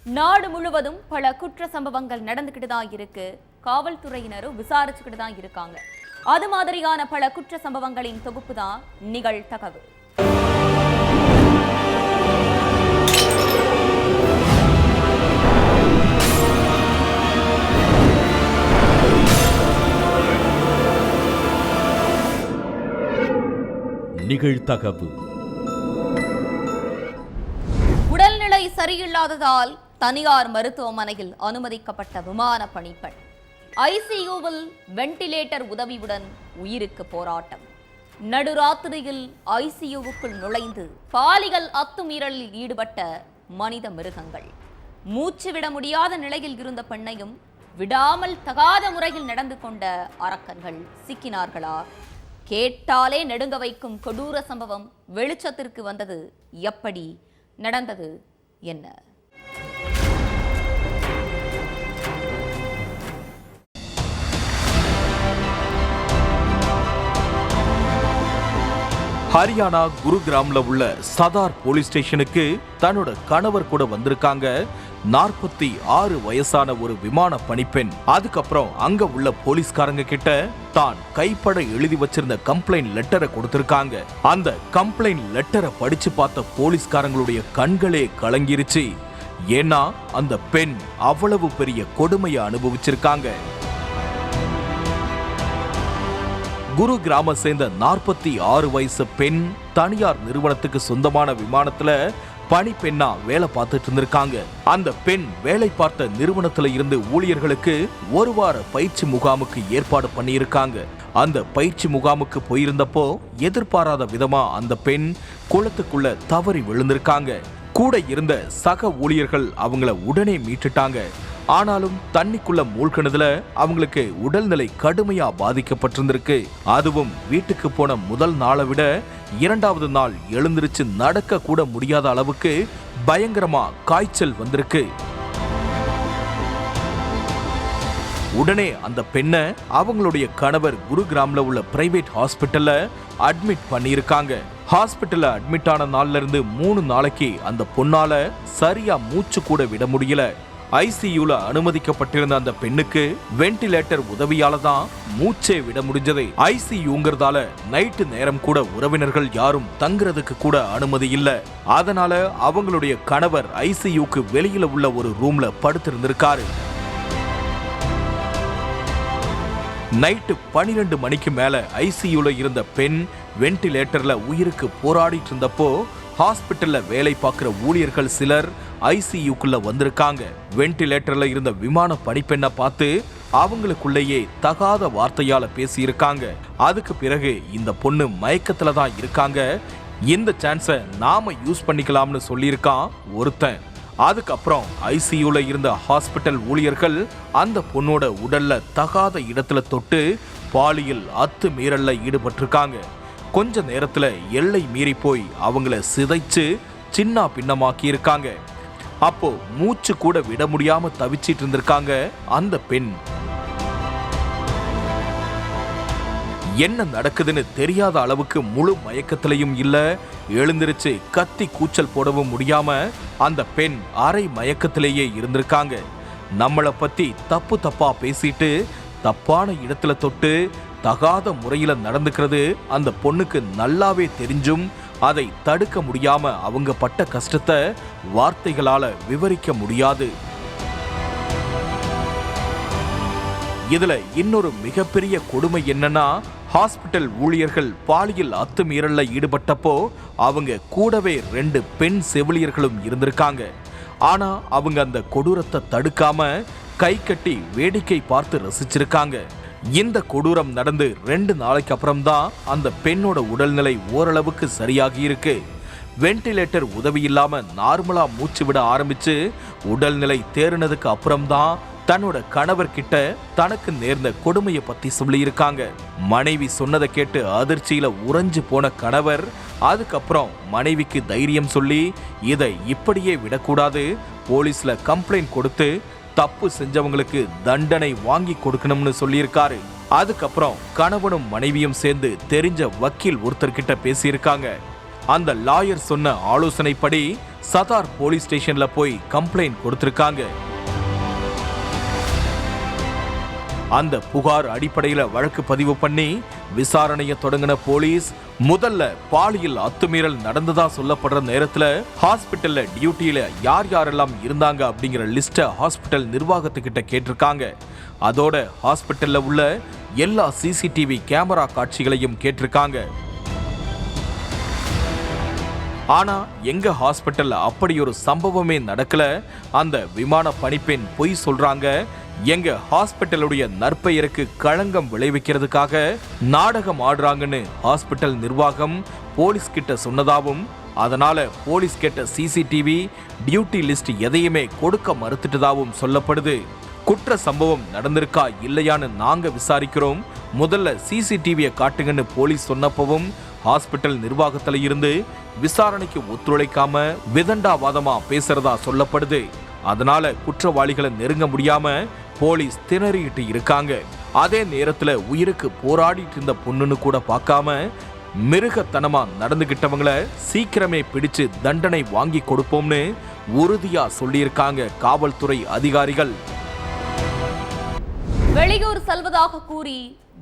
நாடு முழுவதும் பல குற்ற சம்பவங்கள் நடந்துகிட்டு தான் இருக்கு. காவல்துறையினரும் விசாரிச்சுக்கிட்டு தான் இருக்காங்க. அது மாதிரியான பல குற்ற சம்பவங்களின் தொகுப்பு தான் நிகழ்தகவு. நிகழ்தகவு. உடல்நிலை சரியில்லாததால் தனியார் மருத்துவமனையில் அனுமதிக்கப்பட்ட விமான பணிப்பெண் ஐசியூவில் வெண்டிலேட்டர் உதவியுடன் உயிருக்கு போராட்டம். நடுராத்திரியில் ஐசியூவுக்குள் நுழைந்து பாலியல் அத்துமீறலில் ஈடுபட்ட மனித மிருகங்கள். மூச்சு விட முடியாத நிலையில் இருந்த பெண்ணையும் விடாமல் தகாத முறையில் நடந்து கொண்ட அரக்கர்கள் சிக்கினார்களா? கேட்டாலே நடுங்க வைக்கும் கொடூர சம்பவம் வெளிச்சத்திற்கு வந்தது. எப்படி நடந்தது? என்ன? ஹரியானா குருகிராம்ல உள்ள சதார் போலீஸ் ஸ்டேஷனுக்கு தன்னோட கணவர் கூட வந்திருக்காங்க. 46 வயசான ஒரு விமான பணிப்பெண். அதுக்கப்புறம் அங்க உள்ள போலீஸ்காரங்க கிட்ட தான் கைப்பட எழுதி வச்சிருந்த கம்ப்ளைண்ட் லெட்டரை கொடுத்திருக்காங்க. அந்த கம்ப்ளைண்ட் லெட்டரை படிச்சு பார்த்த போலீஸ்காரங்களுடைய கண்களே கலங்கிருச்சு. ஏன்னா அந்த பெண் அவ்வளவு பெரிய கொடுமையை அனுபவிச்சிருக்காங்க. குரு கிராம சேர்ந்த 46 வயசு பெண் தனியார் நிறுவனத்துக்கு சொந்தமான விமானத்துல பணிப்பெண்ணா வேலை பார்த்துட்டு இருந்திருக்காங்க. அந்த பெண் வேலை பார்த்த நிறுவனத்துல இருந்து ஊழியர்களுக்கு ஒரு வார பயிற்சி முகாமுக்கு ஏற்பாடு பண்ணியிருக்காங்க. அந்த பயிற்சி முகாமுக்கு போயிருந்தப்போ எதிர்பாராத விதமா அந்த பெண் குளத்துக்குள்ள தவறி விழுந்திருக்காங்க. கூட இருந்த சக ஊழியர்கள் அவங்கள உடனே மீட்டுட்டாங்க. ஆனாலும் தண்ணிக்குள்ள மூழ்கினதுல அவங்களுக்கு உடல்நிலை கடுமையா பாதிக்கப்பட்டிருந்திருக்கு. அதுவும் வீட்டுக்கு போன முதல் நாளை விட 2வது நாள் எழுந்திருச்சு நடக்க கூட முடியாத அளவுக்கு பயங்கரமா காய்ச்சல் வந்திருக்கு. உடனே அந்த பெண்ணை அவங்களுடைய கணவர் குருகிராம்ல உள்ள பிரைவேட் ஹாஸ்பிட்டல்ல அட்மிட் பண்ணியிருக்காங்க. ஹாஸ்பிட்டல்ல அட்மிட் ஆன நாள்ல இருந்து 3 நாளைக்கு அந்த பொண்ணால சரியா மூச்சு கூட விட முடியல. ஐசியூல அனுமதிக்கப்பட்டிருந்த அந்த பெண்ணுக்கு வெண்டிலேட்டர் உதவியால தான் மூச்சே விட முடிஞ்சது. ஐசியூங்கிறதால நைட்டு நேரம் கூட உறவினர்கள் யாரும் தங்குறதுக்கு கூட அனுமதி இல்ல. அதனால அவங்களுடைய கணவர் ஐசியூக்கு வெளியில உள்ள ஒரு ரூம்ல படுத்திருந்திருக்காரு. நைட்டு 12 மணிக்கு மேல ஐசியூல இருந்த பெண் வெண்டிலேட்டர்ல உயிருக்கு போராடிட்டு இருந்தப்போ ஹாஸ்பிட்டல்ல வேலை பார்க்கிற ஊழியர்கள் சிலர் ஐசியூக்குள்ள வந்திருக்காங்க. வெண்டிலேட்டர்ல இருந்த விமான பணிப்பெண்ணை பார்த்து அவங்களுக்குள்ளேயே தகாத வார்த்தையால பேசியிருக்காங்க. அதுக்கு பிறகு இந்த பொண்ணு மயக்கத்துல தான் இருக்காங்க, இந்த சான்ஸை நாம யூஸ் பண்ணிக்கலாம்னு சொல்லியிருக்கான் ஒருத்தன். அதுக்கப்புறம் ஐசியூல இருந்த ஹாஸ்பிட்டல் ஊழியர்கள் அந்த பொண்ணோட உடல்ல தகாத இடத்துல தொட்டு பாலியல் அத்துமீறல்ல ஈடுபட்டிருக்காங்க. கொஞ்ச நேரத்துல எல்லை மீறி போய் அவங்கள சிதைச்சு சின்ன பின்னமாக்கி இருக்காங்க. அப்போ மூச்சு கூட விட முடியாம தவிச்சிட்டு இருந்திருக்காங்க அந்த பெண். என்ன நடக்குதுன்னு தெரியாத அளவுக்கு முழு மயக்கத்திலையும் இல்ல, எழுந்திருச்சு கத்தி கூச்சல் போடவும் முடியாம அந்த பெண் அரை மயக்கத்திலேயே இருந்திருக்காங்க. நம்மளை பத்தி தப்பு தப்பா பேசிட்டு தப்பான இடத்துல தொட்டு தகாத முறையில நடந்துக்கிறது அந்த பொண்ணுக்கு நல்லாவே தெரிஞ்சும் அதை தடுக்க முடியாம அவங்க பட்ட கஷ்டத்தை வார்த்தைகளால விவரிக்க முடியாது. இதுல இன்னொரு மிகப்பெரிய கொடுமை என்னன்னா, ஹாஸ்பிட்டல் ஊழியர்கள் பாலியல் அத்துமீறல்ல ஈடுபட்டப்போ அவங்க கூடவே 2 பெண் செவிலியர்களும் இருந்திருக்காங்க. ஆனா அவங்க அந்த கொடூரத்தை தடுக்காம கை கட்டி வேடிக்கை பார்த்து ரசிச்சிருக்காங்க. இந்த கொடூரம் நடந்து 2 நாளைக்கு அப்புறம் தான் அந்த பெண்ணோட உடல்நிலை ஓரளவுக்கு சரியாகி இருக்கு. வெண்டிலேட்டர் உதவி இல்லாம நார்மலா மூச்சு விட ஆரம்பிச்சு உடல்நிலை தேறினதுக்கு அப்புறம்தான் தன்னோட கணவர்கிட்ட தனக்கு நேர்ந்த கொடுமையை பத்தி சொல்லியிருக்காங்க. மனைவி சொன்னதை கேட்டு அதிர்ச்சியில உறைஞ்சு போன கணவர் அதுக்கப்புறம் மனைவிக்கு தைரியம் சொல்லி இதை இப்படியே விடக்கூடாது, போலீஸ்ல கம்ப்ளைண்ட் கொடுத்து தப்பு செஞ்சவங்களுக்கு தண்டனை வாங்கி கொடுக்கணும்னு சொல்லியிருக்காரு. அதுக்கப்புறம் கணவனும் மனைவியும் சேர்ந்து தெரிஞ்ச வக்கீல் ஒருத்தர்கிட்ட பேசியிருக்காங்க. அந்த லாயர் சொன்ன ஆலோசனைப்படி சதார் போலீஸ் ஸ்டேஷன்ல போய் கம்ப்ளைண்ட் கொடுத்திருக்காங்க. அந்த புகார் அடிப்படையில வழக்கு பதிவு பண்ணி விசாரணையை தொடங்கின போலீஸ் முதல்ல பாலியல் அத்துமீறல் நடந்ததா சொல்லப்படுற நேரத்துல ஹாஸ்பிட்டல்ல டியூட்டியில யார் யாரெல்லாம் இருந்தாங்க அப்படிங்கிற லிஸ்ட ஹாஸ்பிட்டல் நிர்வாகத்துக்கிட்ட கேட்டிருக்காங்க. அதோட ஹாஸ்பிட்டல்ல உள்ள எல்லா சிசிடிவி கேமரா காட்சிகளையும் கேட்டிருக்காங்க. ஆனா எங்க ஹாஸ்பிட்டல்ல அப்படி ஒரு சம்பவமே நடக்கல. அந்த விமான பணிப்பெண் பொய் சொல்றாங்க. எங்க ஹாஸ்பிட்டலுடைய நற்பெயருக்கு களங்கம் விளைவிக்கிறதுக்காக நாடகம் ஆடுறாங்கன்னு ஹாஸ்பிட்டல் நிர்வாகம் போலீஸ் கிட்ட சொன்னதாவும், அதனால போலீஸ் கேட்ட சிசிடிவி டியூட்டி லிஸ்ட் எதையுமே கொடுக்க மறுத்துட்டதாவும் சொல்லப்படுது. குற்ற சம்பவம் நடந்திருக்கா இல்லையான்னு நாங்க விசாரிக்கிறோம், முதல்ல சிசிடிவியை காட்டுங்கன்னு போலீஸ் சொன்னப்பவும் ஹாஸ்பிட்டல் நிர்வாகத்துல இருந்து விசாரணைக்கு ஒத்துழைக்காம விதண்டாவாதமா பேசுறதா சொல்லப்படுது. அதனால குற்றவாளிகளை நெருங்க முடியாம போலீஸ் திணறிட்டு இருக்காங்க. அதே நேரத்துல உயிருக்கு போராடிட்டு இருந்த பொண்ணுன்னு கூட பார்க்காம மிருகத்தனமா நடந்துகிட்டவங்கள சீக்கிரமே பிடிச்சு தண்டனை வாங்கி கொடுப்போம்னு உறுதியா சொல்லியிருக்காங்க காவல்துறை அதிகாரிகள். வெளியூர் செல்வதாக கூறி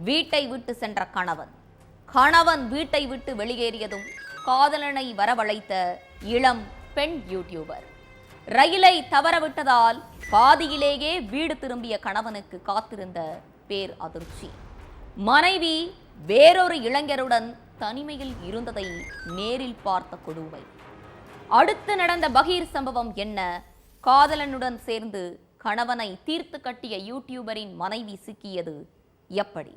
வீட்டை விட்டு சென்ற கணவன் வீட்டை விட்டு வெளியேறியதும் காதலனை வரவழைத்த இளம் பெண் யூடியூபர். ரயிலை தவறவிட்டதால் பாதியிலேயே வீடு திரும்பிய கணவனுக்கு காத்திருந்த பேர் அதிர்ச்சி. மனைவி வேறொரு இளைஞருடன் தனிமையில் இருந்ததை நேரில் பார்த்த கொடுமை. அடுத்து நடந்த பகீர் சம்பவம் என்ன? காதலனுடன் சேர்ந்து கணவனை தீர்த்து கட்டிய யூடியூபரின் மனைவி சிக்கியது எப்படி?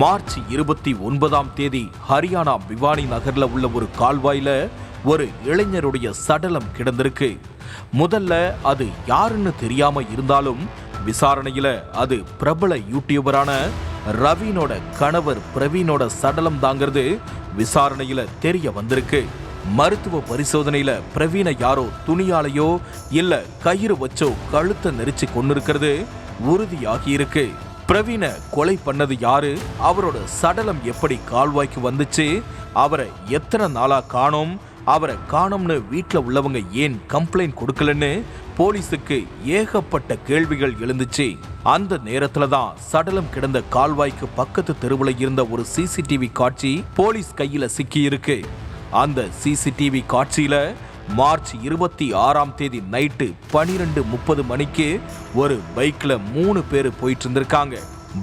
மார்ச் 29 ஹரியானா பிவானி நகர்ல உள்ள ஒரு கால்வாயில ஒரு இளைஞருடைய சடலம் கிடந்திருக்கு. முதல்ல அது யாருன்னு தெரியாம இருந்தாலும் விசாரணையில அது பிரபல யூடியூபரான ரவீனோட கணவர் பிரவீனோட சடலம் தாங்கிறது விசாரணையில தெரிய வந்திருக்கு. மருத்துவ பரிசோதனையில பிரவீனை யாரோ துணியாலையோ இல்ல கயிறு வச்சோ கழுத்தை நெரிச்சு கொண்டிருக்கிறது உறுதியாகி இருக்கு. பிரவீனை கொலை பண்ணது யாரு? அவரோட சடலம் எப்படி கால்வாய்க்கு வந்துச்சு? அவரை எத்தனை நாளா காணோம்? அவரை காணோம்னு வீட்டில் உள்ளவங்க ஏன் கம்ப்ளைண்ட் கொடுக்கலன்னு போலீஸுக்கு ஏகப்பட்ட கேள்விகள் எழுந்துச்சு. அந்த நேரத்துல தான் சடலம் கிடந்த கால்வாய்க்கு பக்கத்து தெருவுல இருந்த ஒரு சிசிடிவி காட்சி போலீஸ் கையில சிக்கி இருக்கு. அந்த சிசிடிவி காட்சியில மார்ச் 26 நைட்டு 12:30 மணிக்கு ஒரு பைக்ல 3 பேர் போயிட்டு இருந்திருக்காங்க.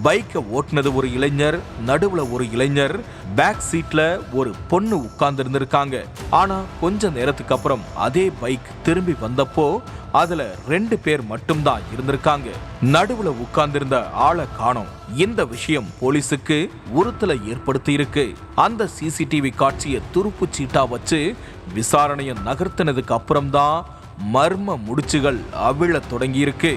பைக்கை ஓட்டுனது ஒரு இளைஞர், நடுவுல ஒரு இளைஞர், பேக் சீட்ல ஒரு பொண்ணு உட்கார்ந்து இருந்திருக்காங்க. ஆனா கொஞ்ச நேரத்துக்கு அப்புறம் அதே பைக் திரும்பி வந்தப்போ அதுல 2 பேர் மட்டும்தான் இருந்திருக்காங்க. நடுவுல உட்கார்ந்திருந்த ஆளை காணோம். இந்த விஷயம் போலீஸுக்கு உறுத்தலை ஏற்படுத்தி இருக்கு. அந்த சிசிடிவி காட்சியை துருப்பு சீட்டா வச்சு விசாரணையை நகர்த்தினதுக்கு அப்புறம்தான் மர்ம முடிச்சுகள் அவிழ தொடங்கி இருக்கு.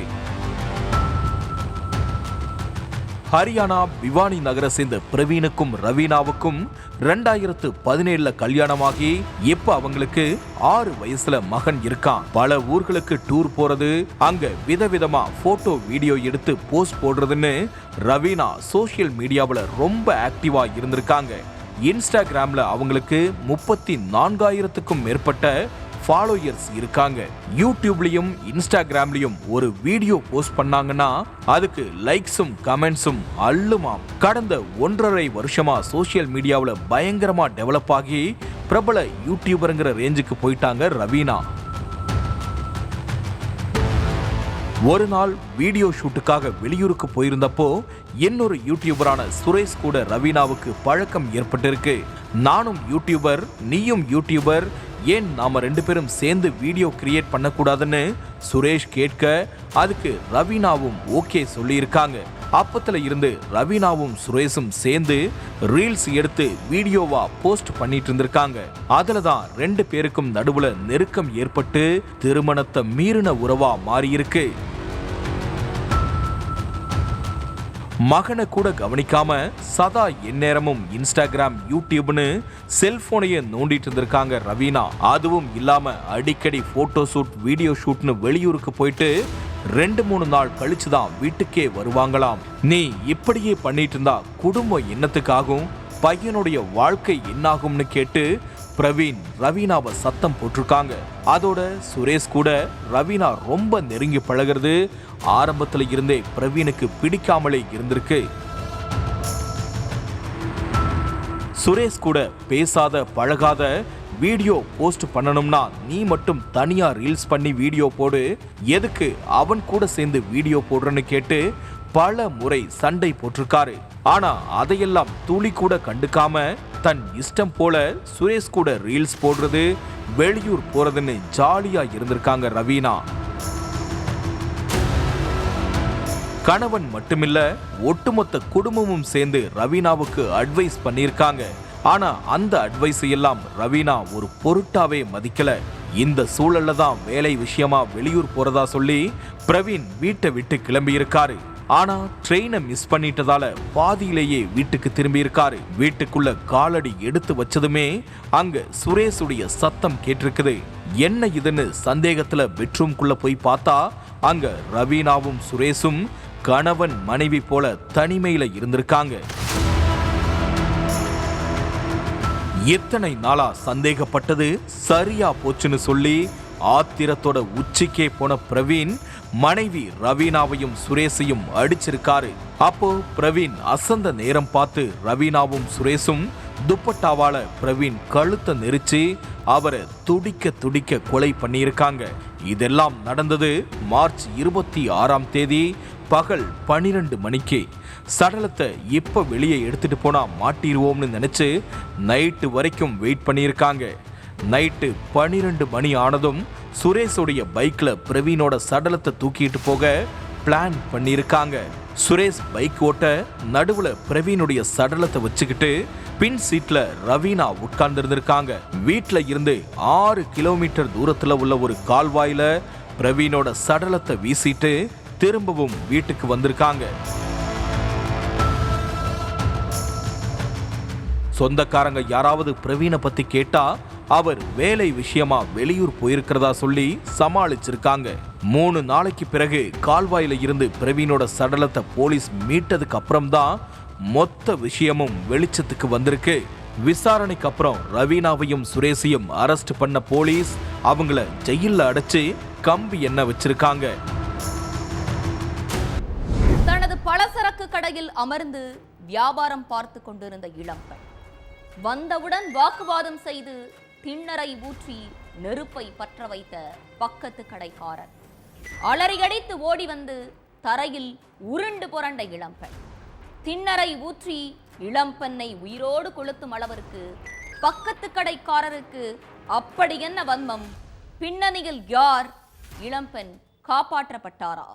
ஹரியானா பிவானி நகரை சேர்ந்த பிரவீனுக்கும் ரவீனாவுக்கும் 2017 கல்யாணமாகி இப்ப அவங்களுக்கு 6 வயசுல மகன் இருக்கான். பல ஊர்களுக்கு டூர் போறது, அங்க விதவிதமா போட்டோ வீடியோ எடுத்து போஸ்ட் போடுறதுன்னு ரவீனா சோசியல் மீடியாவில் ரொம்ப ஆக்டிவா இருந்திருக்காங்க. இன்ஸ்டாகிராம்ல அவங்களுக்கு 34,000க்கும் மேற்பட்ட ஃபாலோயர்ஸ் இருக்காங்க. யூடியூப்லயும் இன்ஸ்டாகிராம்லயும் ஒரு வீடியோ போஸ்ட் பண்ணாங்கன்னா அதுக்கு லைக்ஸும் கமெண்ட்ஸும் அள்ளுமாம். கடந்த 1.5 வருஷமா சோசியல் மீடியாவில் பயங்கரமா டெவலப் ஆகி பிரபல யூடியூபருங்கிற ரேஞ்சுக்கு போயிட்டாங்க ரவீனா. ஒரு நாள் வீடியோ ஷூட்டுக்காக வெளியூருக்கு போயிருந்தப்போ இன்னொரு யூடியூபரான சுரேஷ் கூட ரவீனாவுக்கு பழக்கம் ஏற்பட்டிருக்கு. நானும் யூடியூபர், நீயும் யூடியூபர், ஏன் நாம 2 பேரும் சேர்ந்து வீடியோ கிரியேட் பண்ணக்கூடாதுன்னு சுரேஷ் கேட்க அதுக்கு ரவீனாவும் ஓகே சொல்லியிருக்காங்க. அப்பத்துல இருந்து ரவீனாவும் சுரேஷும் சேர்ந்து ரீல்ஸ் எடுத்து வீடியோவா போஸ்ட் பண்ணிட்டு இருந்திருக்காங்க. அதுலதான் 2 பேருக்கும் நடுவுல நெருக்கம் ஏற்பட்டு திருமணத்தை மீறின உறவா மாறியிருக்கு. மகனை கூட கவனிக்காம சதா எந்நேரமும் இன்ஸ்டாகிராம் யூடியூப்னு செல்போனையே நோண்டிட்டு இருந்திருக்காங்க ரவீனா. அதுவும் இல்லாம அடிக்கடி போட்டோ ஷூட், வீடியோ ஷூட்னு வெளியூருக்கு போயிட்டு 2-3 நாள் கழிச்சுதான் வீட்டுக்கே வருவாங்களாம். நீ இப்படியே பண்ணிட்டு இருந்தா குடும்பம் என்னத்துக்காகும், பையனுடைய வாழ்க்கை என்னாகும்னு கேட்டு பிரவீன் ரவீனாவை சத்தம் போட்டிருக்காங்க. அதோட சுரேஷ் கூட ரவீனா ரொம்ப நெருங்கி பழகிறது ஆரம்பத்துல இருந்தே பிரவீனுக்கு பிடிக்காமலே இருந்திருக்கு. சுரேஷ் கூட பேசாத பழகாத, வீடியோ போஸ்ட் பண்ணணும்னா நீ மட்டும் தனியா ரீல்ஸ் பண்ணி வீடியோ போடு, எதுக்கு அவன் கூட சேர்ந்து வீடியோ போடுறன்னு கேட்டு பல முறை சண்டை போட்டிருக்காரு. ஆனா அதையெல்லாம் துளி கூட கண்டுக்காம தன் இஷ்டம் போல சுரேஷ் கூட ரீல்ஸ் போடுறது, வெளியூர் போறதுன்னு ஜாலியா இருந்திருக்காங்க ரவீனா. கணவன் மட்டுமில்ல, ஒட்டுமொத்த குடும்பமும் சேர்ந்து ரவீனாவுக்கு அட்வைஸ் பண்ணியிருக்காங்க. ஆனா அந்த அட்வைஸ் எல்லாம் ரவீனா ஒரு பொருட்டாவே மதிக்கல. இந்த சூழல்ல தான் வேலை விஷயமா வெளியூர் போறதா சொல்லி பிரவீன் வீட்டை விட்டு கிளம்பி இருக்காரு. ஆனா ட்ரெயினை மிஸ் பண்ணிட்டதால பாதியிலேயே வீட்டுக்கு திரும்பி இருக்காரு. வீட்டுக்குள்ள காலடி எடுத்து வச்சதுமே அங்க சுரேஷுடைய சத்தம் கேட்டிருக்குது. என்ன இதுன்னு சந்தேகத்துல பெட்ரூம்குள்ள போய் பார்த்தா அங்க ரவீனாவும் சுரேஷும் கணவன் மனைவி போல தனிமையில இருந்திருக்காங்க. எத்தனை நாளா சந்தேகப்பட்டது சரியா போச்சுன்னு சொல்லி ஆத்திரத்தோட உச்சிக்கே போன பிரவீன் மனைவி ரவீனாவையும் சுரேஷையும் அடிச்சிருக்காரு. அப்போ பிரவீன் அசந்த நேரம் பார்த்து ரவீனாவும் சுரேஷும் துப்பட்டாவால பிரவீன் கழுத்தை நெரிச்சு அவரை துடிக்க துடிக்க கொலை பண்ணியிருக்காங்க. இதெல்லாம் நடந்தது மார்ச் 26ஆம் தேதி பகல் 12 மணிக்கு. சடலத்தை இப்ப வெளியே எடுத்துட்டு போனா மாட்டிடுவோம்னு நினைச்சு நைட்டு வரைக்கும் வெயிட் பண்ணியிருக்காங்க. நைட்டு 12 மணி ஆனதும் சுரேஷோடைய பைக்ல பிரவீனோட சடலத்தை தூக்கிட்டு போக பிளான் பண்ணியிருக்காங்க. சுரேஷ் பைக் ஓட்ட நடுவுல பிரவீனுடைய சடலத்தை வச்சுக்கிட்டு பின் சீட்ல ரவீனா உட்கார்ந்து இருந்திருக்காங்க. வீட்டுல இருந்து 6 கிலோமீட்டர் தூரத்துல உள்ள ஒரு கால்வாயில பிரவீனோட சடலத்தை வீசிட்டு திரும்பவும் வீட்டுக்கு வந்திருக்காங்க. சொந்தக்காரங்க யாராவது பிரவீனை பத்தி கேட்டா அவர் வேலை விஷயமா வெளியூர் போயிருக்கிறதா சொல்லி சமாளிச்சிருக்காங்க. 3 நாளைக்கு பிறகு கால்வாயில இருந்து பிரவீனோட சடலத்தை போலீஸ் மீட்டதுக்கு அப்புறம் தான் மொத்த விஷயமும் வெளிச்சத்துக்கு வந்திருக்கு. விசாரணைக்கு அப்புறம் ரவீனாவையும் சுரேஷையும் அரெஸ்ட் பண்ண போலீஸ் அவங்கள ஜெயில்ல அடைச்சு கம்பி எண்ணெய் வச்சிருக்காங்க. தனது பலசரக்கு கடையில் அமர்ந்து வியாபாரம் பார்த்து கொண்டிருந்த இளம்பெண் வந்தவுடன் வாக்குவாதம் செய்து திண்ணறை ஊற்றி நெருப்பை பற்ற வைத்த பக்கத்து கடைக்காரர், அலறியடித்து ஓடி வந்து தரையில் உருண்டு புரண்ட இளம்பெண், திண்ணறை ஊற்றி இளம்பெண்ணை உயிரோடு கொளுத்தும் அளவிற்கு பக்கத்து கடைக்காரருக்கு அப்படி என்ன வன்மம்? பின்னணியில் யார்? இளம்பெண் காப்பாற்றப்பட்டாரா?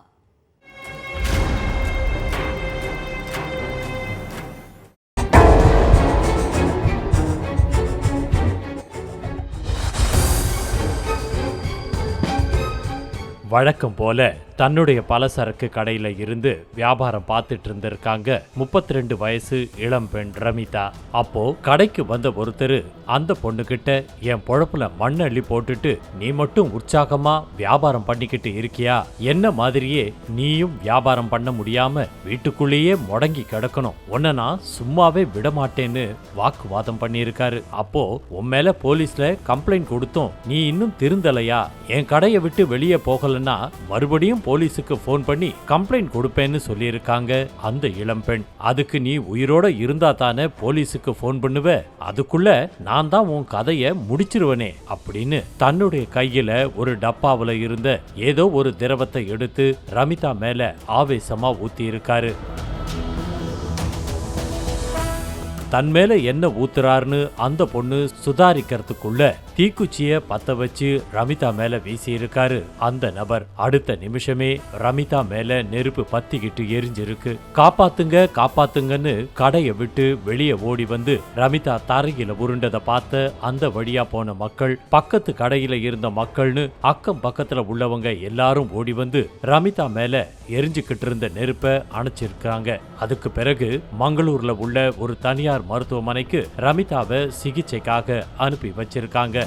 வழக்கம் போல தன்னுடைய பலசரக்கு கடையில இருந்து வியாபாரம் பார்த்துட்டு இருந்திருக்காங்க 32 வயசு இளம்பெண் ரமிதா. அப்போ கடைக்கு வந்த ஒருத்தர் அந்த பொண்ணுகிட்ட, என் பொழப்புல மண் அள்ளி போட்டுட்டு நீ மட்டும் உற்சாகமா வியாபாரம் பண்ணிக்கிட்டு இருக்கியா, என்ன மாதிரியே நீயும் வியாபாரம் பண்ண முடியாம வீட்டுக்குள்ளேயே முடங்கி கிடக்கணும், உன்னை நான் சும்மாவே விட மாட்டேன்னு வாக்குவாதம் பண்ணியிருக்காரு. அப்போ உன் மேல போலீஸ்ல கம்ப்ளைண்ட் கொடுத்தோம், நீ இன்னும் திருந்தலையா, என் கடையை விட்டு வெளியே போகலன்னா மறுபடியும் போலீஸுக்கு போன் பண்ணி கம்ப்ளைண்ட் கொடுப்பேன்னு சொல்லியிருக்காங்க அந்த இளம்பெண். அதுக்கு நீ உயிரோட இருந்தா தானே போலீஸுக்கு போன் பண்ணுவ, அதுக்குள்ள நான் தான் உன் கதைய முடிச்சிருவனே அப்படின்னு தன்னுடைய கையில ஒரு டப்பாவுல இருந்த ஏதோ ஒரு திரவத்தை எடுத்து ரமிதா மேல ஆவேசமா ஊத்தி இருக்காரு. தன் மேல என்ன ஊத்துறாருன்னு அந்த பொண்ணு சுதாரிக்கிறதுக்குள்ள தீக்குச்சிய பத்த வச்சு ரமிதா மேல வீசி இருக்காரு அந்த நபர். அடுத்த நிமிஷமே ரமிதா மேல நெருப்பு பத்திக்கிட்டு எரிஞ்சிருக்கு. காப்பாத்துங்க காப்பாத்துங்கன்னு கடையை விட்டு வெளியே ஓடி வந்து ரமிதா தரையில உருண்டதை பார்த்த அந்த வழியா போன மக்கள், பக்கத்து கடையில இருந்த மக்கள்னு அக்கம் பக்கத்துல உள்ளவங்க எல்லாரும் ஓடி வந்து ரமிதா மேல எரிஞ்சுக்கிட்டு இருந்த நெருப்பை அணைச்சிருக்காங்க. அதுக்கு பிறகு மங்களூர்ல உள்ள ஒரு தனியார் மருத்துவமனைக்கு ரமிதாவை சிகிச்சைக்காக அனுப்பி வச்சிருக்காங்க.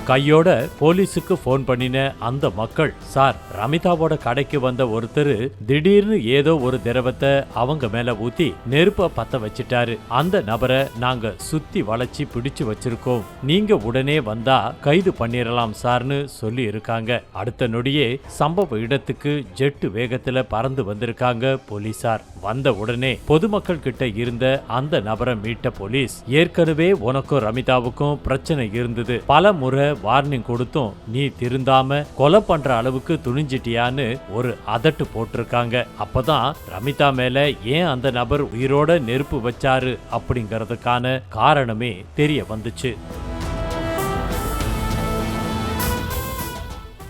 கையோட போலீஸுக்கு போன் பண்ணின அந்த மக்கள், சார், ரமிதாவோட கடைக்கு வந்த ஒருத்தர் திடீர்னு ஏதோ ஒரு திரவத்தை அவங்க மேல ஊத்தி நெருப்ப பத்த வச்சிட்டாரு. அந்த நபரை நாங்க சுத்தி வளைச்சி பிடிச்சு வச்சிருக்கோம். நீங்க உடனே வந்தா கைது பண்ணிடலாம் சார்னு சொல்லி இருக்காங்க. அடுத்த நொடியே சம்பவ இடத்துக்கு ஜெட்டு வேகத்துல பறந்து வந்திருக்காங்க போலீசார். வந்த உடனே பொதுமக்கள் கிட்ட இருந்த அந்த நபரை மீட்ட போலீஸ், ஏற்கனவே உனக்கும் ரமிதாவுக்கும் பிரச்சனை இருந்தது, பல முறை வார்னிங் கொடுத்தும் நீ திருந்தாம கொலை பண்ற அளவுக்கு துணிஞ்சிட்டியான்னு ஒரு அதட்டு போட்டிருக்காங்க. அப்பதான் ரமிதா மேல ஏன் அந்த நபர் உயிரோட நெருப்பு வச்சாரு அப்படிங்கறதுக்கான காரணமே தெரிய வந்துச்சு.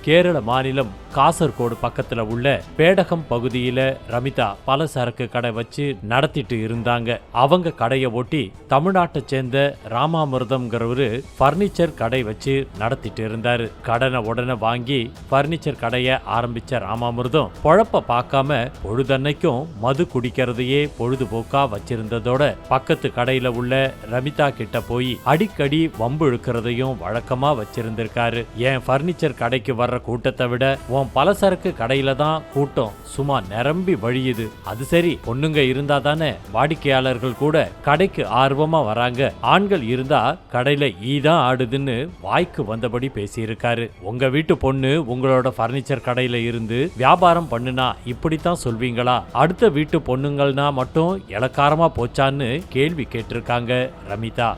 கேரள மாநிலம் காசர்கோடு பக்கத்துல உள்ள பேடகம் பகுதியில ரமிதா பலசரக்கு கடை வச்சு நடத்திட்டு இருந்தாங்க. அவங்க கடையை ஒட்டி தமிழ்நாட்டை சேர்ந்த ராமாமிர்தம்ங்கிறவரு பர்னிச்சர் கடை வச்சு நடத்திட்டு இருந்தாரு. கடனை உடனே வாங்கி பர்னிச்சர் கடையை ஆரம்பிச்ச ராமாமிர்தம் பொழப்ப பார்க்காம பொழுதன்னைக்கும் மது குடிக்கிறதையே பொழுதுபோக்கா வச்சிருந்ததோட பக்கத்து கடையில உள்ள ரமிதா கிட்ட போய் அடிக்கடி வம்பு இழுக்கிறதையும் வழக்கமா வச்சிருந்திருக்காரு. என் பர்னிச்சர் கடைக்கு வர்ற கூட்டத்தை விட பலசரக்கு கடையில தான் கூட்டம் சும்மா நிரம்பி வழியுது. அது சரி, பொண்ணுங்க இருந்தா தானே வாடிக்கையாளர்கள் கூட கடைக்கு ஆர்வமா வராங்க, ஆண்கள் இருந்தா கடையில ஈதான் ஆடுதுன்னு வாய்க்கு வந்தபடி பேசியிருக்காரு. உங்க வீட்டு பொண்ணு உங்களோட பர்னிச்சர் கடையில இருந்து வியாபாரம் பண்ணுனா இப்படித்தான் சொல்வீங்களா? அடுத்த வீட்டு பொண்ணுங்கள்னா மட்டும் இளக்காரமா போச்சான்னு கேள்வி கேட்டிருக்காங்க ரமிதா.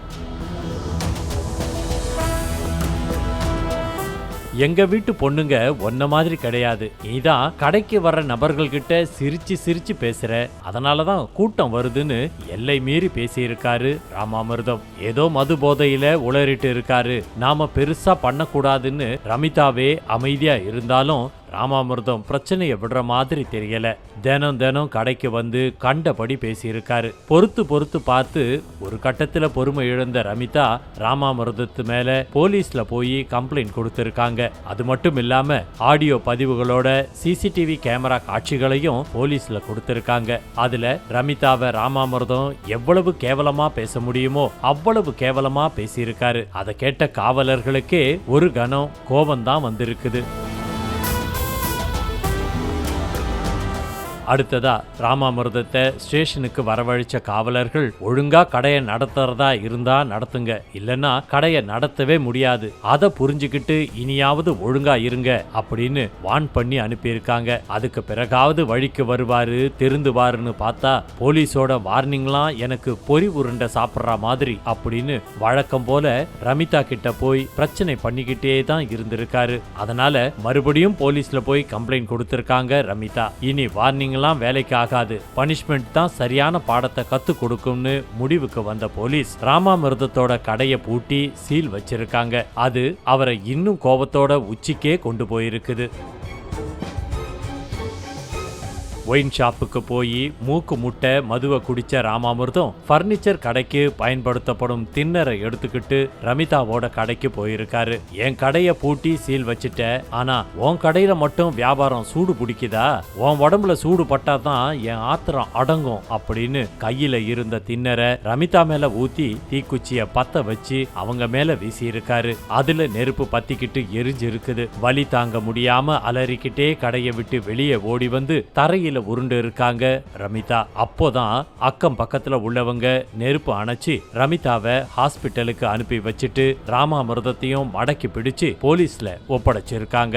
எங்க வீட்டு பொண்ணுங்க ஒன்ன மாதிரி கிடையாது, நீதான் கடைக்கு வர்ற நபர்கள் கிட்ட சிரிச்சு சிரிச்சு பேசுற, அதனாலதான் கூட்டம் வருதுன்னு எல்லை மீறி பேசியிருக்காரு ராமாமிர்தம். ஏதோ மது போதையில உளறிட்டு இருக்காரு, நாம பெருசா பண்ணக்கூடாதுன்னு ரமிதாவே அமைதியா இருந்தாலும் ராமாமிர்தம் பிரச்சனைய விடுற மாதிரி தெரியல. தினம் தினம் கடைக்கு வந்து கண்டபடி பேசியிருக்காரு. பொறுத்து பார்த்து ஒரு கட்டத்துல பொறுமை இழந்த ரமிதா ராமாமிர்தத்து மேல போலீஸ்ல போய் கம்ப்ளைண்ட் கொடுத்திருக்காங்க. அது மட்டும் இல்லாம ஆடியோ பதிவுகளோட சிசிடிவி கேமரா காட்சிகளையும் போலீஸ்ல கொடுத்திருக்காங்க. அதுல ரமிதாவை ராமாமிர்தம் எவ்வளவு கேவலமா பேச முடியுமோ அவ்வளவு கேவலமா பேசியிருக்காரு. அதை கேட்ட காவலர்களுக்கே ஒரு கணம் கோபம்தான் வந்திருக்குது. அடுத்ததா ராமாமிர்தத்தை ஸ்டேஷனுக்கு வரவழைச்ச காவலர்கள், ஒழுங்கா கடையை நடத்துறதா இருந்தா நடத்துங்க, இல்லன்னா கடையை நடத்தவே முடியாது, அதை புரிஞ்சுக்கிட்டு இனியாவது ஒழுங்கா இருங்க அப்படின்னு வான் பண்ணி அனுப்பியிருக்காங்க. அதுக்கு பிறகாவது வழிக்கு வருவாரு திருந்துவாருன்னு பார்த்தா போலீஸோட வார்னிங்லாம் எனக்கு பொறி உருண்டை சாப்பிட்ற மாதிரி அப்படின்னு வழக்கம் போல ரமிதா கிட்ட போய் பிரச்சனை பண்ணிக்கிட்டே தான் இருந்திருக்காரு. அதனால மறுபடியும் போலீஸ்ல போய் கம்ப்ளைண்ட் கொடுத்திருக்காங்க ரமிதா. இனி வார்னிங் வேலைக்கு ஆகாது, பனிஷ்மெண்ட் தான் சரியான பாடத்தை கத்து கொடுக்கும்னு முடிவுக்கு வந்த போலீஸ் ராமாமிர்தத்தோட கடையை பூட்டி சீல் வச்சிருக்காங்க. அது அவரை இன்னும் கோபத்தோட உச்சிக்கே கொண்டு போயிருக்குது. ஒயின் ஷாப்புக்கு போய் மூக்கு முட்டை மதுவை குடிச்ச ராமாமிர்தம் பர்னிச்சர் கடைக்கு பயன்படுத்தப்படும் தின்னரை எடுத்துக்கிட்டு ரமிதாவோட கடைக்கு போயிருக்காரு. என் கடையை பூட்டி சீல் வச்சுட்ட, ஆனா உன் கடையில மட்டும் வியாபாரம் சூடு பிடிக்குதா? உன் உடம்புல சூடு பட்டாதான் என் ஆத்திரம் அடங்கும் அப்படின்னு கையில இருந்த தின்னரை ரமிதா மேல ஊத்தி தீக்குச்சிய பத்த வச்சு அவங்க மேல வீசி இருக்காரு. அதுல நெருப்பு பத்திக்கிட்டு எரிஞ்சு இருக்குது. வலி தாங்க முடியாம அலறிக்கிட்டே கடையை விட்டு வெளியே ஓடி வந்து தரையில உருண்டு இருக்காங்க ரமிதா. அப்போதான் அக்கம் பக்கத்துல உள்ளவங்க நெருப்பு அணைச்சு ரமிதாவை ஹாஸ்பிட்டலுக்கு அனுப்பி வச்சுட்டு ராமாமிர்தத்தையும் மடக்கி பிடிச்சு போலீஸ்ல ஒப்படைச்சிருக்காங்க.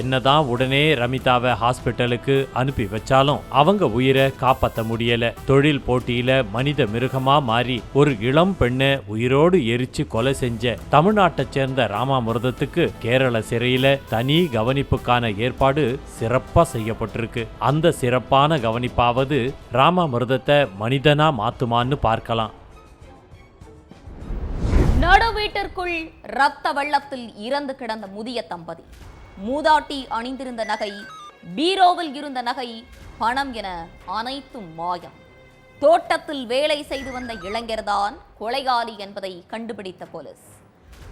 என்னதான் உடனே ரமிதாவை ஹாஸ்பிட்டலுக்கு அனுப்பி வச்சாலும் அவங்க உயிரை காப்பாற்ற முடியல. தொழில் போட்டியில மனித மிருகமா மாறி ஒரு இளம் பெண்ணை உயிரோடு எரிச்சு கொலை செஞ்ச தமிழ்நாட்டைச் சேர்ந்த ராமாமிர்தத்துக்கு கேரள சிறையில தனி கவனிப்புக்கான ஏற்பாடு சிறப்பா செய்யப்பட்டிருக்கு. அந்த சிறப்பான கவனிப்பாவது ராமாமிர்தத்தை மனிதனா மாத்துமான்னு பார்க்கலாம். நடு வீட்டிற்குள் ரத்த வெள்ளத்தில் இறந்து கிடந்த முதிய தம்பதி. மூதாட்டி அணிந்திருந்த நகை, பீரோவில் இருந்த நகை, பணம் என அனைத்தும் மாயம். தோட்டத்தில் வேலை செய்து வந்த இளைஞர்தான் கொலையாளி என்பதை கண்டுபிடித்த போலீஸ்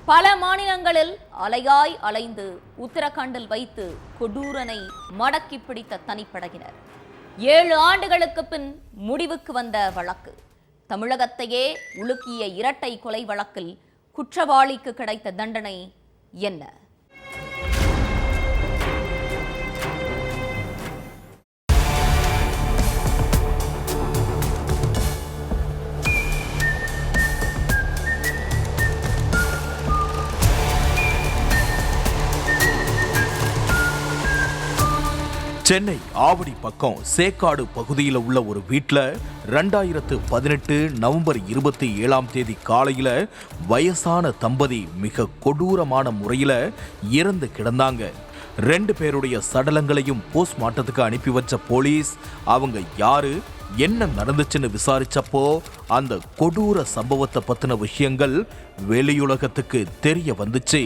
பல மாநிலங்களில் அலையாய் அலைந்து உத்தரகாண்டில் வைத்து கொடூரனை மடக்கி பிடித்த தனிப்படையினர். 7 ஆண்டுகளுக்கு பின் முடிவுக்கு வந்த வழக்கு. தமிழகத்தையே உலுக்கிய இரட்டை கொலை வழக்கில் குற்றவாளிக்கு கிடைத்த தண்டனை என்ன? சென்னை ஆவடி பக்கம் சேக்காடு பகுதியில் உள்ள ஒரு வீட்டில் 2018 நவம்பர் 27ஆம் தேதி காலையில் வயசான தம்பதி மிக கொடூரமான முறையில் இறந்து கிடந்தாங்க. 2 பேருடைய சடலங்களையும் போஸ்ட்மார்ட்டத்துக்கு அனுப்பி வச்ச போலீஸ் அவங்க யாரு, என்ன நடந்துச்சுன்னு விசாரிச்சப்போ அந்த கொடூர சம்பவத்தை பத்தின விஷயங்கள் வெளியுலகத்துக்கு தெரிய வந்துச்சு.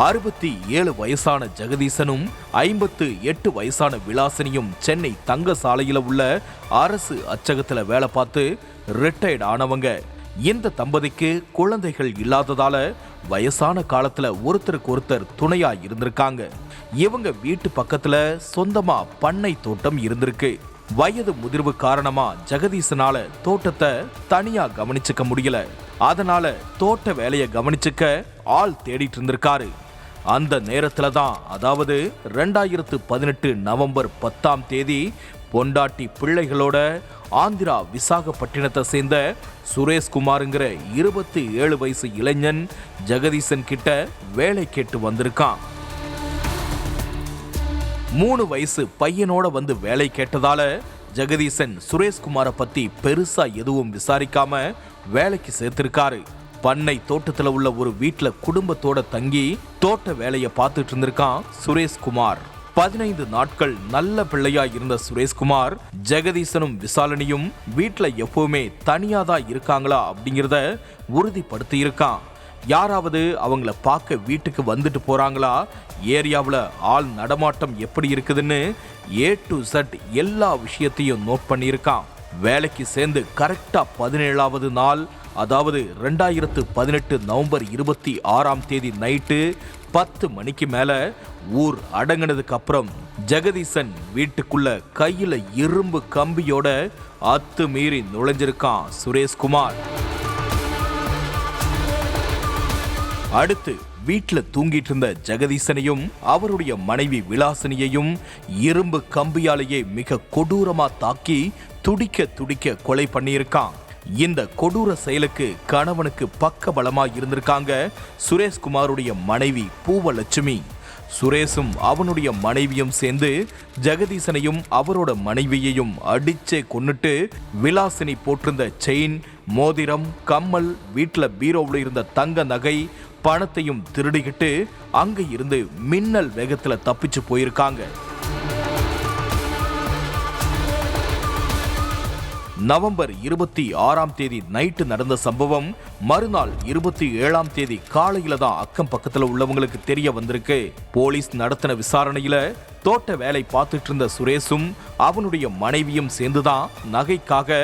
67 வயசான ஜெகதீசனும் 58 வயசான விலாசினியும் சென்னை தங்க சாலையில் உள்ள அரசு அச்சகத்தில் வேலை பார்த்து ரிட்டையர்ட் ஆனவங்க. இந்த தம்பதிக்கு குழந்தைகள் இல்லாததால வயசான காலத்துல ஒருத்தருக்கு ஒருத்தர் துணையா இருந்திருக்காங்க. இவங்க வீட்டு பக்கத்துல சொந்தமா பண்ணை தோட்டம் இருந்திருக்கு. வயது முதிர்வு காரணமா ஜெகதீசனால தோட்டத்தை தனியா கவனிச்சுக்க முடியல. அதனால தோட்ட வேலையை கவனிச்சுக்க ஆள் தேடிட்டு இருந்திருக்காரு. அந்த நேரத்துல தான், அதாவது 2018 நவம்பர் 10ஆம் தேதி பொண்டாட்டி பிள்ளைகளோட ஆந்திரா விசாகப்பட்டினத்தை சேர்ந்த சுரேஷ்குமாருங்கிற 27 வயசு இளைஞன் ஜெகதீசன் கிட்ட வேலை கேட்டு வந்திருக்கான். 3 வயசு பையனோட வந்து வேலை கேட்டதால ஜெகதீசன் சுரேஷ்குமாரை பத்தி பெருசா எதுவும் விசாரிக்காம வேலைக்கு சேர்த்திருக்காரு. பண்ணை தோட்டத்துல உள்ள ஒரு வீட்டுல குடும்பத்தோட தங்கி தோட்ட வேலையை பார்த்துட்டு இருந்திருக்கான் சுரேஷ்குமார். 15 நாட்கள் நல்ல பிள்ளையா இருந்த சுரேஷ்குமார் ஜெகதீசனும் விசாலனியும் வீட்டுல எப்பவுமே தனியாதான் இருக்காங்களா அப்படிங்கிறத உறுதிப்படுத்தி இருக்கான். யாராவது அவங்கள பார்க்க வீட்டுக்கு வந்துட்டு போறாங்களா, ஏரியாவில் ஆள் நடமாட்டம் எப்படி இருக்குதுன்னு A to Z எல்லா விஷயத்தையும் நோட் பண்ணியிருக்கான். வேலைக்கு சேர்ந்து கரெக்டா 17ஆவது நாள், அதாவது 2018 நவம்பர் 26ஆம் தேதி நைட்டு 10 மணிக்கு மேல ஊர் அடங்கினதுக்கு அப்புறம் ஜெகதீசன் வீட்டுக்குள்ள கையில இரும்பு கம்பியோட அத்துமீறி நுழைஞ்சிருக்கான் சுரேஷ்குமார். அடுத்து வீட்டுல தூங்கிட்டு இருந்த ஜெகதீசனையும் அவருடைய மனைவி விலாசினியையும் இரும்பு கம்பியாலேயே மிக கொடூரமா தாக்கி துடிக்க துடிக்க கொலை பண்ணியிருக்கான். இந்த கொடூர செயலுக்கு கணவனுக்கு பக்க பலமா இருந்திருக்காங்க சுரேஷ்குமாருடைய மனைவி பூவலட்சுமி. சுரேஷும் அவனுடைய மனைவியும் சேர்ந்து ஜெகதீசனையும் அவரோட மனைவியையும் அடிச்சே கொன்னுட்டு விலாசினி போட்டிருந்த செயின், மோதிரம், கம்மல், வீட்டுல பீரோவில் இருந்த தங்க நகை, பணத்தையும் திருடிக்கிட்டு அங்க இருந்து மின்னல் வேகத்துல தப்பிச்சு போயிருக்காங்க. நவம்பர் 26ஆம் தேதி நைட்டு நடந்த சம்பவம் மறுநாள் 27ஆம் தேதி காலையில தான் அக்கம் பக்கத்துல உள்ளவங்களுக்கு தெரிய வந்திருக்கு. போலீஸ் நடத்தின விசாரணையில தோட்ட வேலை பார்த்துட்டு இருந்த சுரேஷும் அவனுடைய மனைவியும் சேர்ந்துதான் நகைக்காக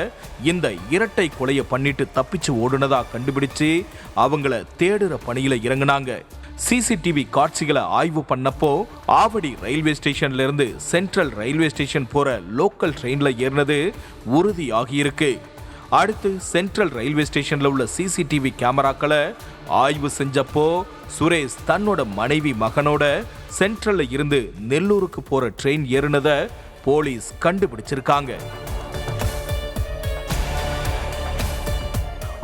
இந்த இரட்டை கொலையை பண்ணிட்டு தப்பிச்சு ஓடுனதா கண்டுபிடிச்சு அவங்கள தேடுற பணியில இறங்குனாங்க. சிசிடிவி காட்சிகளை ஆய்வு பண்ணப்போ ஆவடி ரயில்வே ஸ்டேஷன்ல இருந்து சென்ட்ரல் ரயில்வே ஸ்டேஷன் போற லோக்கல் ட்ரெயின்ல ஏறினது உறுதி ஆகியிருக்கு. அடுத்து சென்ட்ரல் ரயில்வே ஸ்டேஷன்ல உள்ள சிசிடிவி கேமராக்களை ஆய்வு செஞ்சப்போ சுரேஷ் தன்னோட மனைவி மகனோட சென்ட்ரல்ல இருந்து நெல்லூருக்கு போற ட்ரெயின் ஏறினதை போலீஸ் கண்டுபிடிச்சிருக்காங்க.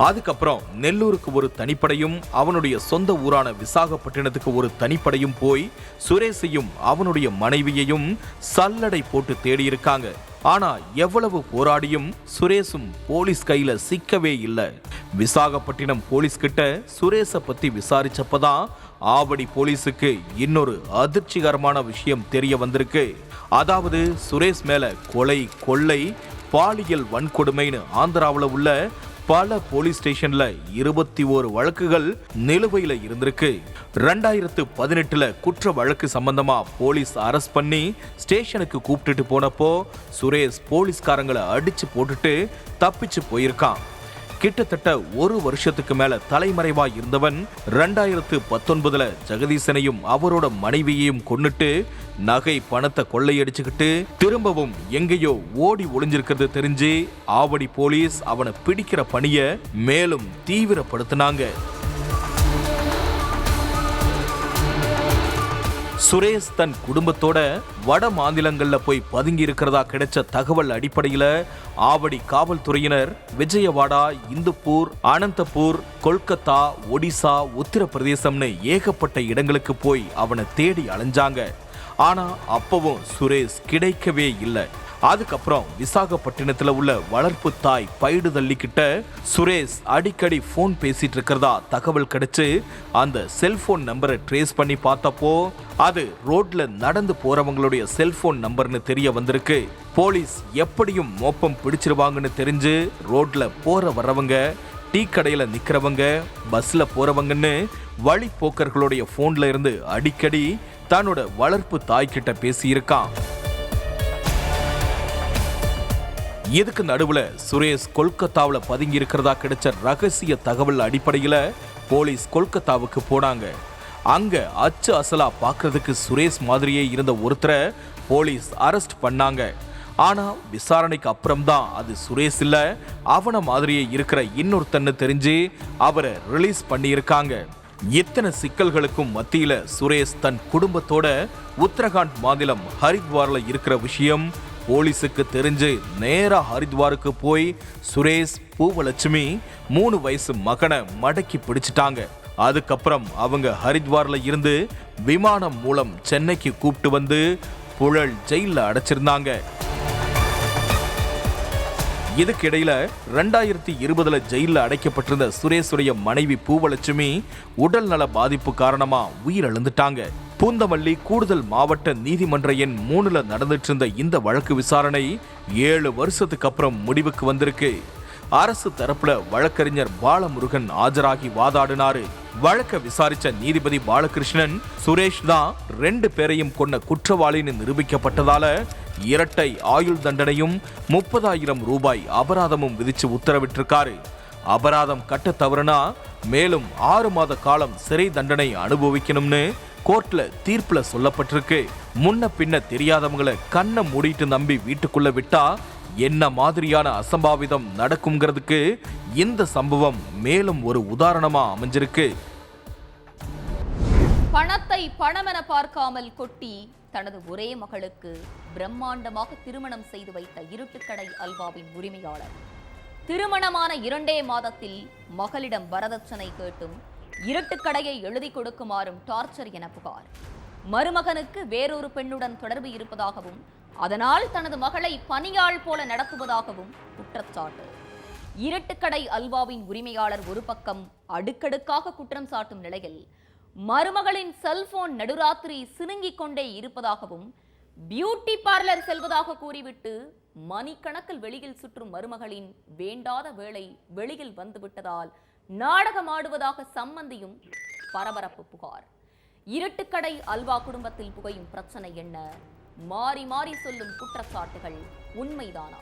அதுக்கப்புறம் நெல்லூருக்கு ஒரு தனிப்படையும் அவனுடைய சொந்த ஊரான விசாகப்பட்டினத்துக்கு ஒரு தனிப்படையும் போய் சுரேஷையும் அவனுடைய மனைவியையும் சல்லடை போட்டு தேடியிருக்காங்க. ஆனா எவ்வளவு போராடியும் சுரேஷும் போலீஸ் கையில சிக்கவே இல்லை. விசாகப்பட்டினம் போலீஸ் கிட்ட சுரேஷை பத்தி விசாரிச்சப்பதான் ஆவடி போலீஸுக்கு இன்னொரு அதிர்ச்சிகரமான விஷயம் தெரிய வந்திருக்கு. அதாவது சுரேஷ் மேல கொலை, கொள்ளை, பாலியல் வன்கொடுமைன்னு ஆந்திராவில் உள்ள பல போலீஸ் ஸ்டேஷன்ல 21 வழக்குகள் நிலுவையில இருந்திருக்கு. 2018 குற்ற வழக்கு சம்பந்தமா போலீஸ் அரெஸ்ட் பண்ணி ஸ்டேஷனுக்கு கூப்பிட்டுட்டு போனப்போ சுரேஷ் போலீஸ்காரங்களை அடிச்சு போட்டுட்டு தப்பிச்சு போயிருக்கான். கிட்டத்தட்ட ஒரு வருஷத்துக்கு மேல தலைமறைவா இருந்தவன் 2019 ஜெகதீசனையும் அவரோட மனைவியையும் கொன்னுட்டு நகை பணத்தை கொள்ளையடிச்சுக்கிட்டு திரும்பவும் எங்கேயோ ஓடி ஒளிஞ்சிருக்கிறது தெரிஞ்சு ஆவடி போலீஸ் அவனை பிடிக்கிற பணியை மேலும் தீவிரப்படுத்தினாங்க. சுரேஷ் தன் குடும்பத்தோட வட மாநிலங்கள்ல போய் பதுங்கி இருக்கிறதா கிடைச்ச தகவல் அடிப்படையில ஆவடி காவல்துறையினர் விஜயவாடா, இந்துப்பூர், அனந்தபூர், கொல்கத்தா, ஒடிசா, உத்தரப்பிரதேசம்னு ஏகப்பட்ட இடங்களுக்கு போய் அவனை தேடி அலைஞ்சாங்க. ஆனா அப்பவும் சுரேஷ் கிடைக்கவே இல்லை. அதுக்கப்புறம் விசாகப்பட்டினத்துல உள்ள வளர்ப்பு தாய் பைடுதள்ளிக்கிட்ட சுரேஷ் அடிக்கடி போன் பேசிட்டு இருக்கிறதா தகவல் கிடைச்சு அந்த செல்போன் நம்பரை ட்ரேஸ் பண்ணி பார்த்தப்போ அது ரோட்ல நடந்து போறவங்களுடைய செல்போன் நம்பர்னு தெரிய வந்திருக்கு. போலீஸ் எப்படியும் மோப்பம் பிடிச்சிருவாங்கன்னு தெரிஞ்சு ரோட்ல போற வர்றவங்க, டீ கடையில நிக்கிறவங்க, பஸ்ல போறவங்கன்னு வழிப்போக்கர்களுடைய போன்ல இருந்து அடிக்கடி தன்னோட வளர்ப்பு தாய்கிட்ட பேசியிருக்கான். இதுக்கு நடுவுல சுரேஷ் கொல்கத்தாவில் பதுங்கி இருக்கிறதா கிடைச்ச ரகசிய தகவல் அடிப்படையில போலீஸ் கொல்கத்தாவுக்கு போனாங்க. அங்க அச்சு அசலா பார்க்கறதுக்கு சுரேஷ் மாதிரியே இருந்த ஒருத்தரை போலீஸ் அரெஸ்ட் பண்ணாங்க. ஆனா விசாரணைக்கு அப்புறம்தான் அது சுரேஷ் இல்ல, அவன மாதிரியே இருக்கிற இன்னொருத்தன்னு தெரிஞ்சு அவரை ரிலீஸ் பண்ணியிருக்காங்க. இத்தனை சிக்கல்களுக்கும் மத்தியில சுரேஷ் தன் குடும்பத்தோட உத்தரகாண்ட் மாநிலம் ஹரித்வார்ல இருக்கிற விஷயம் போலீஸுக்கு தெரிஞ்சு நேரா ஹரித்வாருக்கு போய் சுரேஷ், பூவலட்சுமி 3 வயசு மகனை மடக்கி பிடிச்சிட்டாங்க. அதுக்கப்புறம் அவங்க ஹரித்வார்ல இருந்து விமானம் மூலம் சென்னைக்கு கூப்பிட்டு வந்து புழல் ஜெயில அடைச்சிருந்தாங்க. இதுக்கிடையில 2020 ஜெயில அடைக்கப்பட்டிருந்த சுரேஷுடைய மனைவி பூவலட்சுமி உடல் நல பாதிப்பு காரணமா உயிரிழந்துட்டாங்க. பூந்தமல்லி கூடுதல் மாவட்ட நீதிமன்ற எண் 3 நடந்துட்டு இருந்த இந்த வழக்கு விசாரணை 7 வருஷத்துக்கு அப்புறம் முடிவுக்கு வந்திருக்கு. அரசு தரப்புல வழக்கறிஞர் பாலமுருகன் ஆஜராகி வாதாடினாரு. வழக்க விசாரிச்ச நீதிபதி பாலகிருஷ்ணன் சுரேஷ் தான் 2 பேரையும் கொன்ன குற்றவாளின்னு நிரூபிக்கப்பட்டதால இரட்டை ஆயுள் தண்டனையும் 30,000 ரூபாய் அபராதமும் விதிச்சு உத்தரவிட்டிருக்காரு. அபராதம் கட்ட தவறுனா மேலும் 6 மாத காலம் சிறை தண்டனை அனுபவிக்கணும்னு கோர்ட்ல தீர்ப்புல சொல்லப்பட்டிருக்கு. முன்ன பின்ன தெரியாதவங்களை கண்ணை மூடிட்டு நம்பி வீட்டுக்குள்ள விட்டா என்ன மாதிரியான அசம்பாவிதம் நடக்கும்ங்கிறதுக்கு இந்த சம்பவம் மேலும் ஒரு உதாரணமா அமைஞ்சிருக்கு. பணத்தை பணமென பார்க்காமல் கொட்டி தனது ஒரே மகளுக்கு பிரம்மாண்டமாக திருமணம் செய்து வைத்த இருட்டுக்கடை அல்வாவின் உரிமையாளர் திருமணமான 2 மாதத்தில் மகளிடம் வரதட்சணை கேட்டும் இருட்டுக்கடையை எழுதி கொடுக்குமாறும் டார்ச்சர் என புகார். மருமகனுக்கு வேறொரு பெண்ணுடன் தொடர்பு இருப்பதாகவும் அதனால் தனது மகளை பணியாள் போல நடத்துவதாகவும் குற்றச்சாட்டு. இருட்டுக்கடை அல்வாவின் உரிமையாளர் ஒரு பக்கம் அடுக்கடுக்காக குற்றம் சாட்டும் நிலையில் மருமகளின் செல்போன் நடுராத்திரி சினுங்கிக் கொண்டே இருப்பதாகவும் பியூட்டி பார்லர் செல்வதாக கூறிவிட்டு மணிக்கணக்கில் வெளியில் சுற்றும் மருமகளின் வேண்டாத வேளை வெளியில் வந்துவிட்டதால் நாடகமாடுவதாக சம்மந்தியும் பரபரப்பு புகார். இருட்டுக்கடை அல்வா குடும்பத்தில் புகையும் பிரச்சனை என்ன? மாறி மாறி சொல்லும் குற்றச்சாட்டுகள் உண்மைதானா?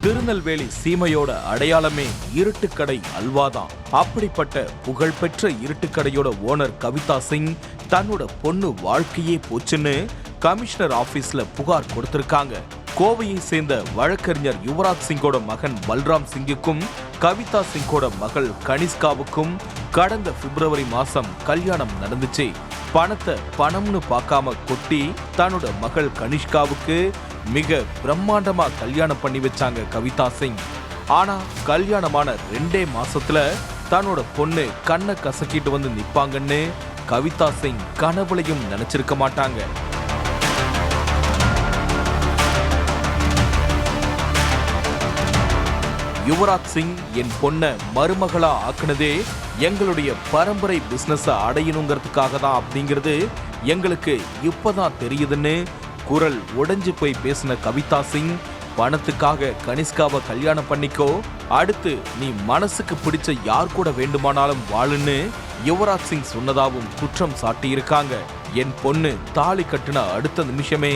திருநெல்வேலி சீமையோட அடையாளமே இருட்டுக்கடை அல்வாதான். அப்படிப்பட்ட புகழ்பெற்ற இருட்டுக்கடையோட ஓனர் கவிதா சிங் தன்னோட பொண்ணு வாழ்க்கையே போச்சுன்னு கமிஷனர் ஆபீஸ்ல புகார் கொடுத்திருக்காங்க. கோவையை சேர்ந்த வழக்கறிஞர் யுவராஜ் சிங்கோட மகன் பல்ராம் சிங்குக்கும் கவிதா சிங்கோட மகள் கனிஷ்காவுக்கும் கடந்த பிப்ரவரி மாசம் கல்யாணம் நடந்துச்சு. பணத்தை பணம்னு பார்க்காம கொட்டி தன்னோட மகள் கனிஷ்காவுக்கு மிக பிரம்மாண்டமா கல்யாணம் பண்ணி வச்சாங்க கவிதா சிங். ஆனா கல்யாணமான 2 மாசத்துல தன்னோட பொண்ணு கண்ணை கசக்கிட்டு வந்து நிப்பாங்கன்னு கவிதா சிங் கனவுலையும் நினைச்சிருக்க மாட்டாங்க. யுவராஜ் சிங் என் பொண்ண மருமகளா ஆக்குனதே எங்களுடைய பரம்பரை பிசினஸ் அடையணுங்கிறதுக்காக தான் அப்படிங்கிறது எங்களுக்கு இப்பதான் தெரியுதுன்னு குரல் உடைஞ்சு போய் பேசின கவிதா சிங், பணத்துக்காக கனிஷ்காவை கல்யாணம் பண்ணிக்கோ, அடுத்து நீ மனசுக்கு பிடிச்ச யார் கூட வேண்டுமானாலும் வாழுன்னு யுவராஜ் சிங் சொன்னதாவும் குற்றம் சாட்டியிருக்காங்க. என் பொண்ணு தாலி கட்டின அடுத்த நிமிஷமே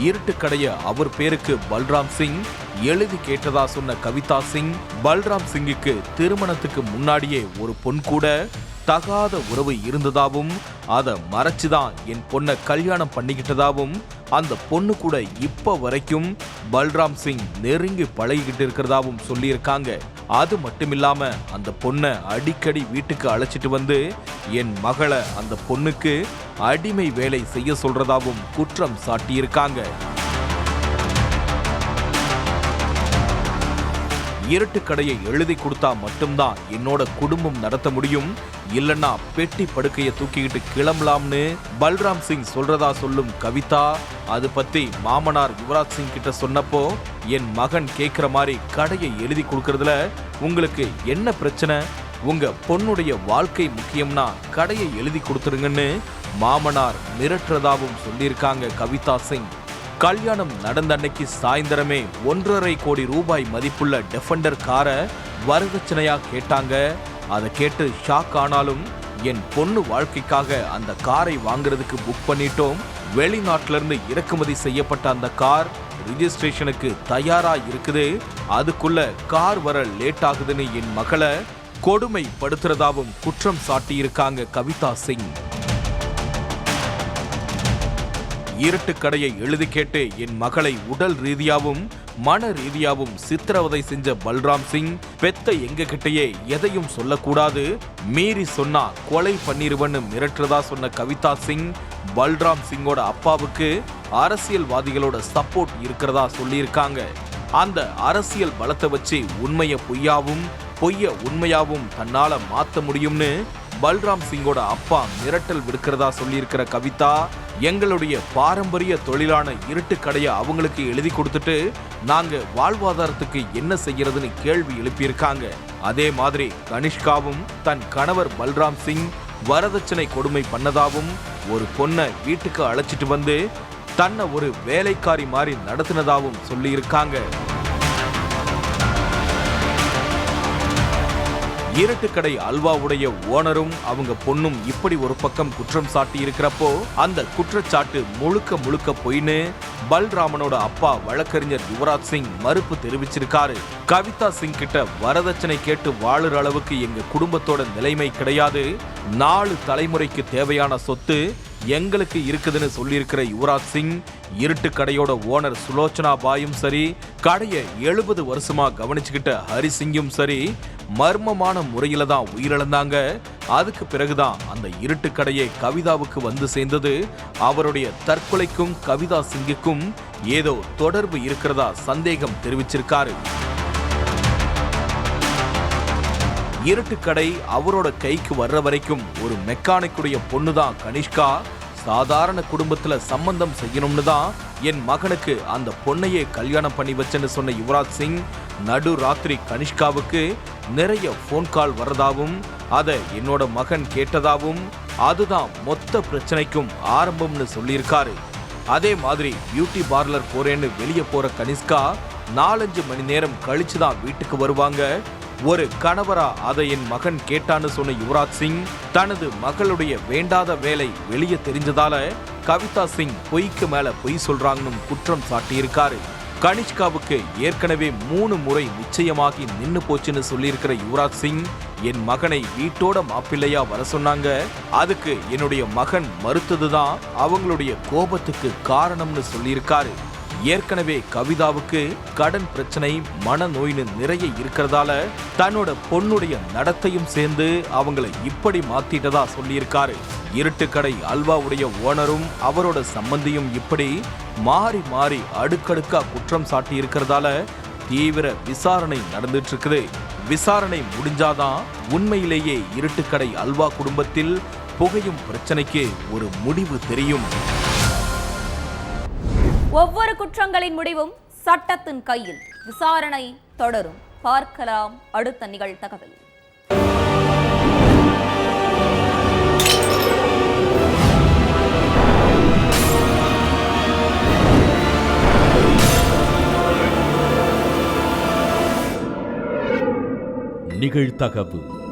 இருட்டு கடைய அவர் பேருக்கு பல்ராம் சிங் எழுதி கேட்டதா சொன்ன கவிதா சிங், பல்ராம் சிங்குக்கு திருமணத்துக்கு முன்னாடியே ஒரு பொன் கூட தகாத உறவு இருந்ததாவும் அதை மறைச்சுதான் என் பொண்ணை கல்யாணம் பண்ணிக்கிட்டதாவும் அந்த பொண்ணு கூட இப்ப வரைக்கும் பல்ராம் சிங் நெருங்கி பழகிக்கிட்டு இருக்கிறதாவும் சொல்லியிருக்காங்க. அது மட்டுமில்லாம அந்த பொண்ணை அடிக்கடி வீட்டுக்கு அழைச்சிட்டு வந்து என் மகளை அந்த பொண்ணுக்கு அடிமை வேலை செய்ய சொல்றதாவும் குற்றம் சாட்டியிருக்காங்க. இருட்டு கடையை எழுதி கொடுத்தா மட்டும்தான் என்னோட குடும்பம் நடத்த முடியும், இல்லன்னா பெட்டி படுக்கையை தூக்கிக்கிட்டு கிளம்பலாம்னு பல்ராம் சிங் சொல்றதா சொல்லும் கவிதா, அது பத்தி மாமனார் யுவராஜ் சிங் கிட்ட சொன்னப்போ என் மகன் கேட்கிற மாதிரி கடையை எழுதி கொடுக்கறதுல உங்களுக்கு என்ன பிரச்சனை, உங்க பொண்ணுடைய வாழ்க்கை முக்கியம்னா கடையை எழுதி கொடுத்துருங்கன்னு மாமனார் மிரட்டுறதாவும் சொல்லியிருக்காங்க கவிதா சிங். கல்யாணம் நடந்த அன்னைக்கு சாயந்தரமே 1.5 கோடி ரூபாய் மதிப்புள்ள டெஃபெண்டர் காரை வரதட்சணையா கேட்டாங்க. அதை கேட்டு ஷாக் ஆனாலும் என் பொண்ணு வாழ்க்கைக்காக அந்த காரை வாங்குறதுக்கு புக் பண்ணிட்டோம், வெளிநாட்டில இருந்து இறக்குமதி செய்யப்பட்ட அந்த கார் ரிஜிஸ்ட்ரேஷனுக்கு தயாரா இருக்குது, அதுக்குள்ள கார் வர லேட் ஆகுதுன்னு என் மகளை கொடுமைப்படுத்துறதாவும் குற்றம் சாட்டியிருக்காங்க கவிதா சிங். இருட்டு கடையை எழுதி கேட்டு என் மகளை உடல் ரீதியாவும் மன ரீதியாவும் சித்திரவதை செஞ்ச பல்ராம் சிங், பெத்த எங்க கிட்டயே எதையும் சொல்லக்கூடாது, மீறி சொன்னா கொலை பண்ணிருவன்னு மிரட்டுறதா சொன்ன கவிதா சிங், பல்ராம் சிங்கோட அப்பாவுக்கு அரசியல்வாதிகளோட சப்போர்ட் இருக்கிறதா சொல்லியிருக்காங்க. அந்த அரசியல் பலத்தை வச்சு உண்மைய பொய்யாவும் பொய்ய உண்மையாவும் தன்னால மாத்த முடியும்னு பல்ராம் சிங்கோட அப்பா மிரட்டல் விடுக்கிறதா சொல்லியிருக்கிற கவிதா, எங்களுடைய பாரம்பரிய தொழிலான இருட்டு கடையை அவங்களுக்கு எழுதி கொடுத்துட்டு நாங்க வாழ்வாதாரத்துக்கு என்ன செய்யறதுன்னு கேள்வி எழுப்பியிருக்காங்க. அதே மாதிரி கனிஷ்காவும் தன் கணவர் பல்ராம் சிங் வரதட்சணை கொடுமை பண்ணதாவும் ஒரு பொண்ணை வீட்டுக்கு அழைச்சிட்டு வந்து தன்னை ஒரு வேலைக்காரி மாதிரி நடத்தினதாவும் சொல்லியிருக்காங்க. இருட்டு கடை அல்வாவுடைய ஓனரும் அவங்க பொண்ணும் இப்படி ஒரு பக்கம் குற்றம் சாட்டி இருக்கிறப்போ அந்த குற்றச்சாட்டு முழுக்க முழுக்க பொய்னு பல்ராமனோட அப்பா வழக்கறிஞர் யுவராஜ் சிங் மறுப்பு தெரிவிச்சிருக்காரு. கவிதா சிங் கிட்ட வரதட்சணை கேட்டு வாழுற அளவுக்கு எங்க குடும்பத்தோட நிலைமை கிடையாது, 4 தலைமுறைக்கு தேவையான சொத்து எங்களுக்கு இருக்குதுன்னு சொல்லியிருக்கிற யுவராஜ் சிங், இருட்டு கடையோட ஓனர் சுலோச்சனா பாயும் சரி, கடையை 70 வருஷமா கவனிச்சுக்கிட்ட ஹரி சிங்கும் சரி மர்மமான முறையில தான் உயிரிழந்தாங்க. அதுக்கு பிறகுதான் அந்த இருட்டு கடையை கவிதாவுக்கு வந்து சேர்ந்தது. அவருடைய தற்கொலைக்கும் கவிதா சிங்குக்கும் ஏதோ தொடர்பு இருக்கிறதா சந்தேகம் தெரிவிச்சிருக்காரு. இருட்டு கடை அவரோட கைக்கு வர்ற வரைக்கும் ஒரு மெக்கானிக்குடைய பொண்ணுதான் கனிஷ்கா. சாதாரண குடும்பத்துல சம்பந்தம் செய்யணும்னு தான் என் மகனுக்கு அந்த பொண்ணையே கல்யாணம் பண்ணி வச்சேன்னு சொன்ன யுவராஜ் சிங், நடு ராத்திரி கனிஷ்காவுக்கு நிறைய போன் கால் வர்றதாவும் அதை என்னோட மகன் கேட்டதாவும் அதுதான் மொத்த பிரச்சனைக்கும் ஆரம்பம்னு சொல்லியிருக்காரு. அதே மாதிரி பியூட்டி பார்லர் போறேன்னு வெளியே போற கனிஷ்கா 4-5 மணி நேரம் கழிச்சுதான் வீட்டுக்கு வருவாங்க. ஒரு கணவரா அதை என் மகன் கேட்டான்னு சொன்ன யுவராஜ் சிங், தனது மகளுடைய வேண்டாத வேலை வெளியே தெரிஞ்சதால கவிதா சிங் பொய்க்கு மேல பொய் சொல்றாங்கன்னு குற்றம் சாட்டியிருக்காரு. கனிஷ்காவுக்கு ஏற்கனவே 3 முறை நிச்சயமாகி நின்னு போச்சுன்னு சொல்லியிருக்கிற யுவராஜ் சிங், என் மகனை வீட்டோட மாப்பிள்ளையா வர சொன்னாங்க, அதுக்கு என்னுடைய மகன் மறுத்ததுதான் அவங்களுடைய கோபத்துக்கு காரணம்னு சொல்லியிருக்காரு. ஏற்கனவே கவிதாவுக்கு கடன் பிரச்சனை, மனநோயின்னு நிறைய இருக்கிறதால தன்னோட பொண்ணுடைய நடத்தையும் சேர்ந்து அவங்களை இப்படி மாத்திட்டதா சொல்லியிருக்காரு. இருட்டுக்கடை அல்வாவுடைய ஓனரும் அவரோட சம்பந்தியும் இப்படி மாறி மாறி அடுக்கடுக்கா குற்றம் சாட்டி இருக்கிறதால தீவிர விசாரணை நடந்துட்டு இருக்குது. விசாரணை முடிஞ்சாதான் உண்மையிலேயே இருட்டுக்கடை அல்வா குடும்பத்தில் புகையும் பிரச்சனைக்கு ஒரு முடிவு தெரியும். ஒவ்வொரு குற்றங்களின் முடிவும் சட்டத்தின் கையில். விசாரணை தொடரும். பார்க்கலாம் அடுத்த நிகழ்தகவில். நிகழ்தகவு.